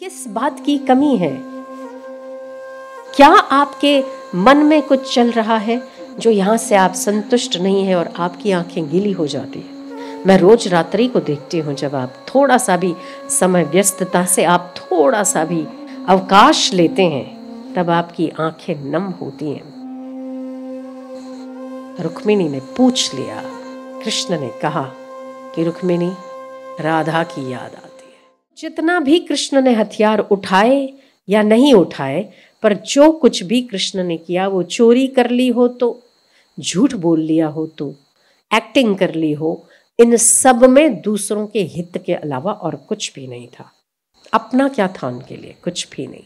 किस बात की कमी है? क्या आपके मन में कुछ चल रहा है जो यहाँ से आप संतुष्ट नहीं है और आपकी आंखें गीली हो जाती है? मैं रोज रात्रि को देखती हूँ, जब आप थोड़ा सा भी समय, व्यस्तता से आप थोड़ा सा भी अवकाश लेते हैं, तब आपकी आंखें नम होती हैं। रुक्मिणी ने पूछ लिया। कृष्ण ने कहा कि रुक्मिणी, राधा की याद आती है। जितना भी कृष्ण ने हथियार उठाए या नहीं उठाए, पर जो कुछ भी कृष्ण ने किया, वो चोरी कर ली हो तो, झूठ बोल लिया हो तो, एक्टिंग कर ली हो, इन सब में दूसरों के हित के अलावा और कुछ भी नहीं था। अपना क्या था उनके लिए? कुछ भी नहीं।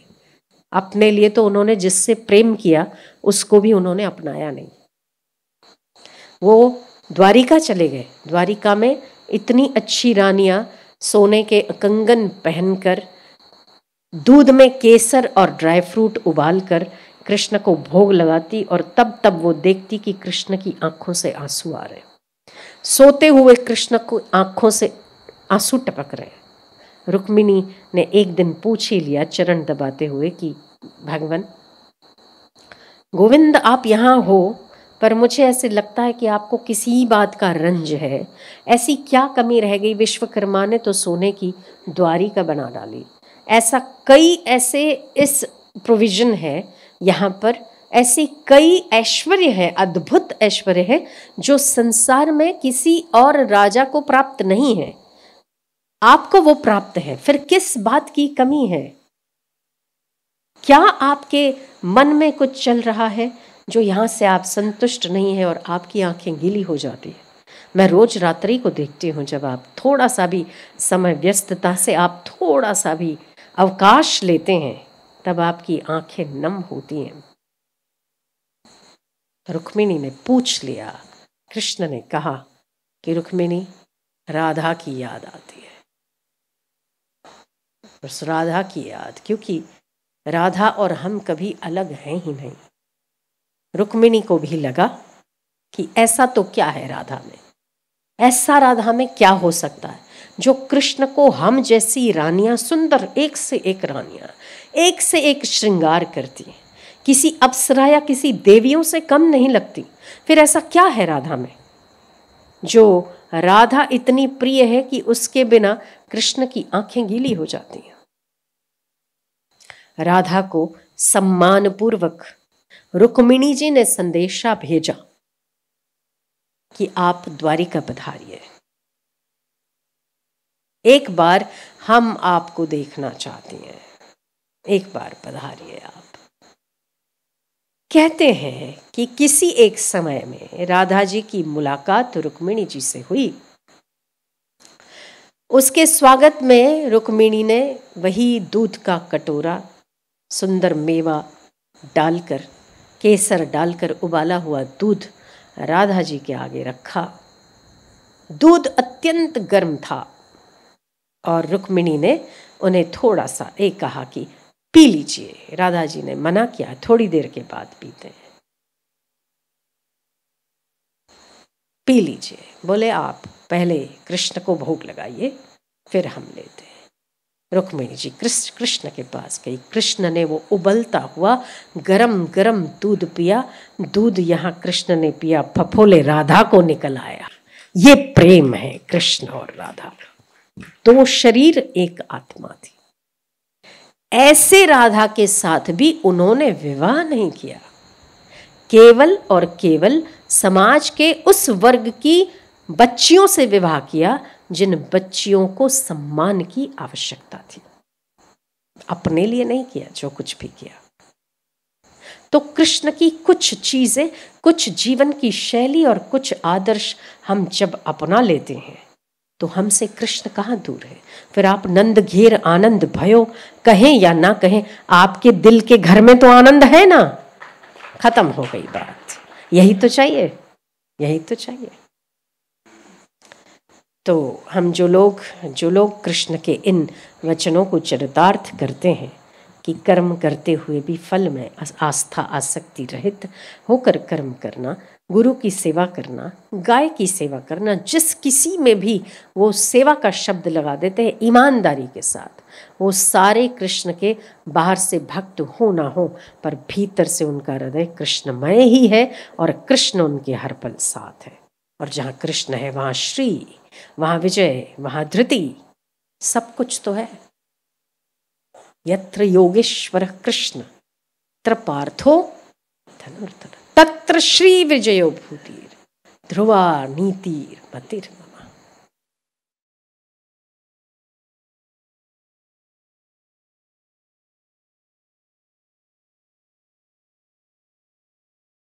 अपने लिए तो उन्होंने जिससे प्रेम किया उसको भी उन्होंने अपनाया नहीं। वो द्वारिका चले गए। द्वारिका में इतनी अच्छी रानियां सोने के कंगन पहनकर, दूध में केसर और ड्राई फ्रूट उबालकर कृष्ण को भोग लगाती, और तब वो देखती कि कृष्ण की आंखों से आंसू आ रहे। सोते हुए कृष्ण को आंखों से आंसू टपक रहे। रुक्मिणी ने एक दिन पूछ ही लिया, चरण दबाते हुए, कि भगवान गोविंद, आप यहाँ हो, पर मुझे ऐसे लगता है कि आपको किसी बात का रंज है। ऐसी क्या कमी रह गई? विश्वकर्मा ने तो सोने की द्वारिका बना डाली। ऐसा कई ऐसे इस प्रोविजन है यहाँ पर, ऐसी कई ऐश्वर्य है, अद्भुत ऐश्वर्य है जो संसार में किसी और राजा को प्राप्त नहीं है। आपको वो प्राप्त है, फिर किस बात की कमी है? क्या आपके मन में कुछ चल रहा है जो यहाँ से आप संतुष्ट नहीं है और आपकी आंखें गीली हो जाती है? मैं रोज रात्रि को देखती हूँ, जब आप थोड़ा सा भी समय, व्यस्तता से आप थोड़ा सा भी अवकाश लेते हैं, तब आपकी आंखें नम होती हैं। रुक्मिणी ने पूछ लिया। कृष्ण ने कहा कि रुक्मिणी, राधा की याद आती है। बस राधा की याद, क्योंकि राधा और हम कभी अलग हैं ही नहीं। रुक्मिणी को भी लगा कि ऐसा तो क्या है राधा में, ऐसा राधा में क्या हो सकता है जो कृष्ण को हम जैसी रानियां, सुंदर एक से एक रानियां, एक से एक श्रृंगार करती हैं, किसी अप्सरा या किसी देवियों से कम नहीं लगती। फिर ऐसा क्या है राधा में जो राधा इतनी प्रिय है कि उसके बिना कृष्ण की आंखें गीली हो जाती हैं? राधा को सम्मानपूर्वक रुक्मिणी जी ने संदेशा भेजा कि आप द्वारिका पधारिए, एक बार हम आपको देखना चाहते हैं, एक बार पधारिए आप। कहते हैं कि किसी एक समय में राधा जी की मुलाकात रुक्मिणी जी से हुई। उसके स्वागत में रुक्मिणी ने वही दूध का कटोरा, सुंदर मेवा डालकर, केसर डालकर उबाला हुआ दूध राधा जी के आगे रखा। दूध अत्यंत गर्म था और रुक्मिणी ने उन्हें थोड़ा सा एक कहा कि पी लीजिए। राधा जी ने मना किया, थोड़ी देर के बाद पीते हैं, पी लीजिए। बोले आप पहले कृष्ण को भोग लगाइए, फिर हम लेते हैं। रुक्मिणी जी कृष्ण के पास गई। कृष्ण ने वो उबलता हुआ गरम गरम दूध पिया। दूध यहाँ कृष्ण ने पिया, फफोले राधा को निकल आया। ये प्रेम है कृष्ण और राधा का। दो शरीर एक आत्मा थी। ऐसे राधा के साथ भी उन्होंने विवाह नहीं किया, केवल और केवल समाज के उस वर्ग की बच्चियों से विवाह किया जिन बच्चियों को सम्मान की आवश्यकता थी। अपने लिए नहीं किया जो कुछ भी किया। तो कृष्ण की कुछ चीजें, कुछ जीवन की शैली और कुछ आदर्श हम जब अपना लेते हैं तो हमसे कृष्ण कहाँ दूर है? फिर आप नंद घेर आनंद भयो कहें या ना कहें, आपके दिल के घर में तो आनंद है ना। खत्म हो गई बात। यही तो चाहिए, यही तो चाहिए। तो हम जो लोग कृष्ण के इन वचनों को चरितार्थ करते हैं कि कर्म करते हुए भी फल में आस्था, आसक्ति रहित होकर कर्म करना, गुरु की सेवा करना, गाय की सेवा करना, जिस किसी में भी वो सेवा का शब्द लगा देते हैं ईमानदारी के साथ, वो सारे कृष्ण के बाहर से भक्त हो ना हो, पर भीतर से उनका हृदय कृष्णमय ही है और कृष्ण उनके हर पल साथ है। और जहाँ कृष्ण है वहाँ श्री, वहाँ विजय, वहाँ धृति, सब कुछ तो है। यत्र योगेश्वर कृष्ण तत्र पार्थो धनुर्धर, तत्र श्री विजयो भूतिर् ध्रुवा नीतिर् मतिर्।